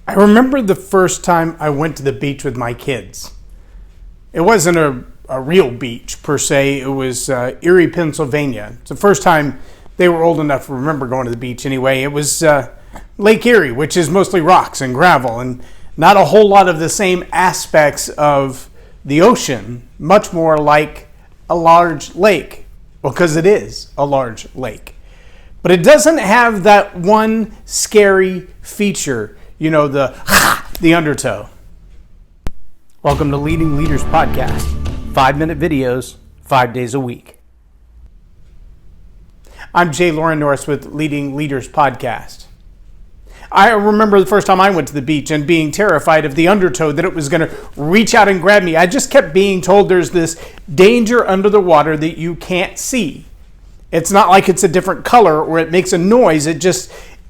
I remember the first time I went to the beach with my kids. It wasn't a real beach per se. It was Erie, Pennsylvania. It's the first time they were old enough to remember going to the beach anyway. It was Lake Erie, which is mostly rocks and gravel and not a whole lot of the same aspects of the ocean, much more like a large lake, because it is a large lake. But it doesn't have that one scary feature, the undertow. Welcome to Leading Leaders Podcast, 5-minute videos, 5 days a week. I'm Loren Norris with Leading Leaders Podcast. I remember the first time I went to the beach and being terrified of the undertow, that it was going to reach out and grab me. I just kept being told there's this danger under the water that you can't see. It's not like it's a different color or it makes a noise.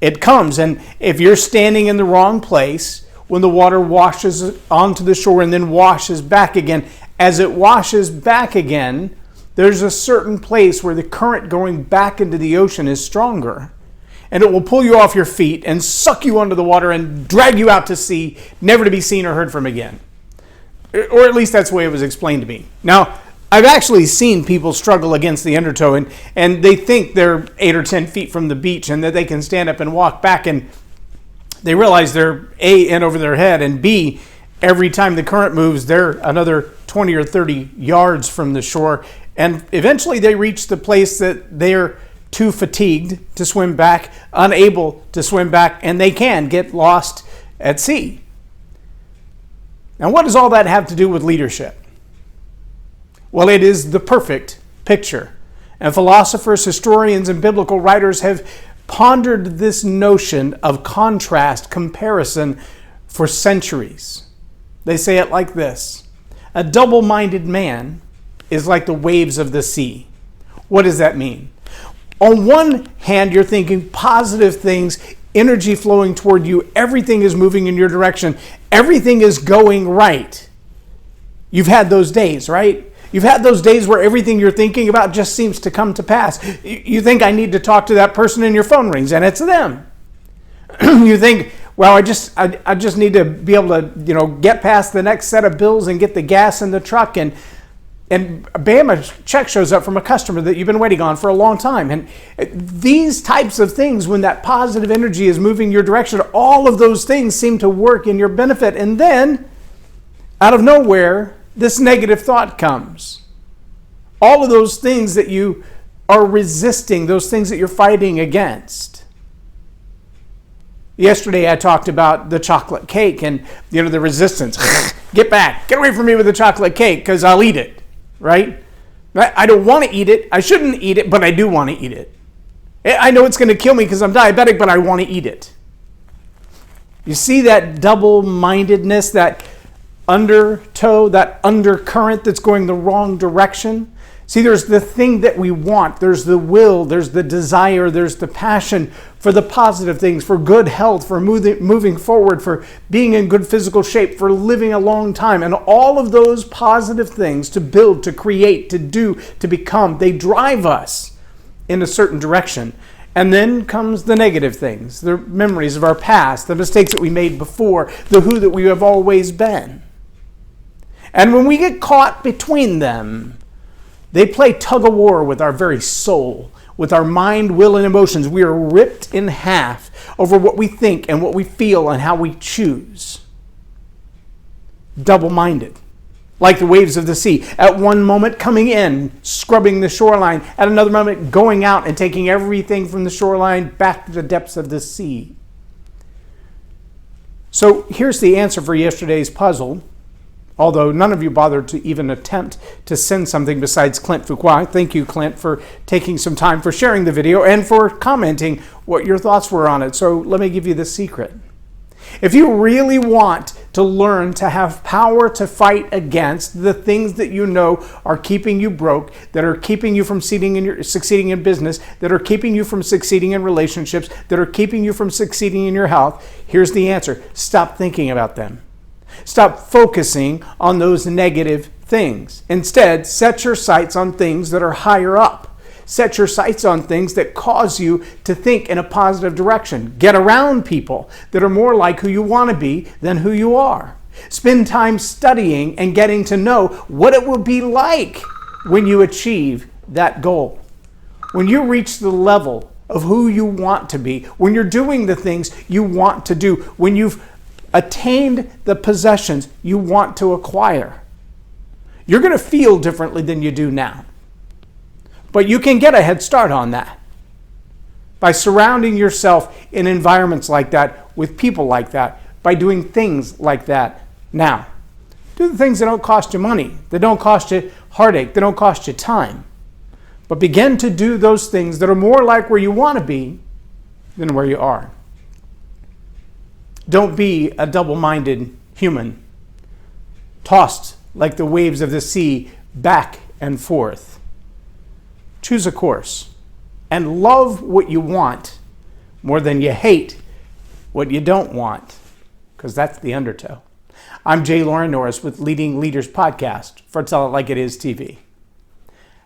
It comes. And if you're standing in the wrong place, when the water washes onto the shore and then washes back again, as it washes back again, there's a certain place where the current going back into the ocean is stronger. And it will pull you off your feet and suck you under the water and drag you out to sea, never to be seen or heard from again. Or at least that's the way it was explained to me. Now, I've actually seen people struggle against the undertow, and they think they're 8 or 10 feet from the beach and that they can stand up and walk back, and they realize they're A, in over their head, and B, every time the current moves, they're another 20 or 30 yards from the shore, and eventually they reach the place that they're too fatigued to swim back, unable to swim back, and they can get lost at sea. Now, what does all that have to do with leadership? Well, it is the perfect picture. And philosophers, historians, and biblical writers have pondered this notion of contrast, comparison for centuries. They say it like this: a double-minded man is like the waves of the sea. What does that mean? On one hand, you're thinking positive things, energy flowing toward you, everything is moving in your direction, everything is going right. You've had those days, right? You've had those days where everything you're thinking about just seems to come to pass. You think, I need to talk to that person, and your phone rings, and it's them. You think, well, I just need to be able to, get past the next set of bills and get the gas in the truck, and bam, a check shows up from a customer that you've been waiting on for a long time. And these types of things, when that positive energy is moving your direction, all of those things seem to work in your benefit. And then, out of nowhere, this negative thought comes. All of those things that you are resisting, those things that you're fighting against. Yesterday I talked about the chocolate cake and the resistance. Get back, get away from me with the chocolate cake, because I'll eat it, right? I don't want to eat it, I shouldn't eat it, but I do want to eat it. I know it's going to kill me because I'm diabetic, but I want to eat it. You see that double-mindedness, that undertow, that undercurrent that's going the wrong direction? See, there's the thing that we want. There's the will, there's the desire, there's the passion for the positive things, for good health, for moving forward, for being in good physical shape, for living a long time. And all of those positive things to build, to create, to do, to become, they drive us in a certain direction. And then comes the negative things, the memories of our past, the mistakes that we made before, the who that we have always been. And when we get caught between them, they play tug-of-war with our very soul, with our mind, will, and emotions. We are ripped in half over what we think and what we feel and how we choose. Double-minded, like the waves of the sea. At one moment coming in, scrubbing the shoreline. At another moment going out and taking everything from the shoreline back to the depths of the sea. So here's the answer for yesterday's puzzle. Although none of you bothered to even attempt to send something besides Clint Fuqua. Thank you, Clint, for taking some time for sharing the video and for commenting what your thoughts were on it. So let me give you the secret. If you really want to learn to have power to fight against the things that you know are keeping you broke, that are keeping you from succeeding in business, that are keeping you from succeeding in relationships, that are keeping you from succeeding in your health, here's the answer. Stop thinking about them. Stop focusing on those negative things. Instead, set your sights on things that are higher up. Set your sights on things that cause you to think in a positive direction. Get around people that are more like who you want to be than who you are. Spend time studying and getting to know what it will be like when you achieve that goal. When you reach the level of who you want to be, when you're doing the things you want to do, when you've attained the possessions you want to acquire, you're going to feel differently than you do now. But you can get a head start on that by surrounding yourself in environments like that, with people like that, by doing things like that now. Do the things that don't cost you money, that don't cost you heartache, that don't cost you time. But begin to do those things that are more like where you want to be than where you are. Don't be a double-minded human, tossed like the waves of the sea back and forth. Choose a course and love what you want more than you hate what you don't want, because that's the Undertow. I'm Loren Norris with Leading Leaders Podcast for Tell It Like It Is TV.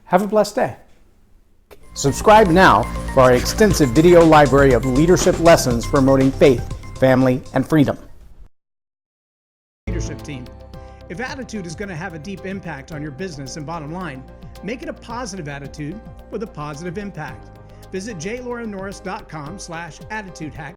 Have a blessed day. Subscribe now for our extensive video library of leadership lessons promoting faith, family, and freedom. Leadership team. If attitude is going to have a deep impact on your business and bottom line, make it a positive attitude with a positive impact. Visit jlorennorris.com/attitude hack.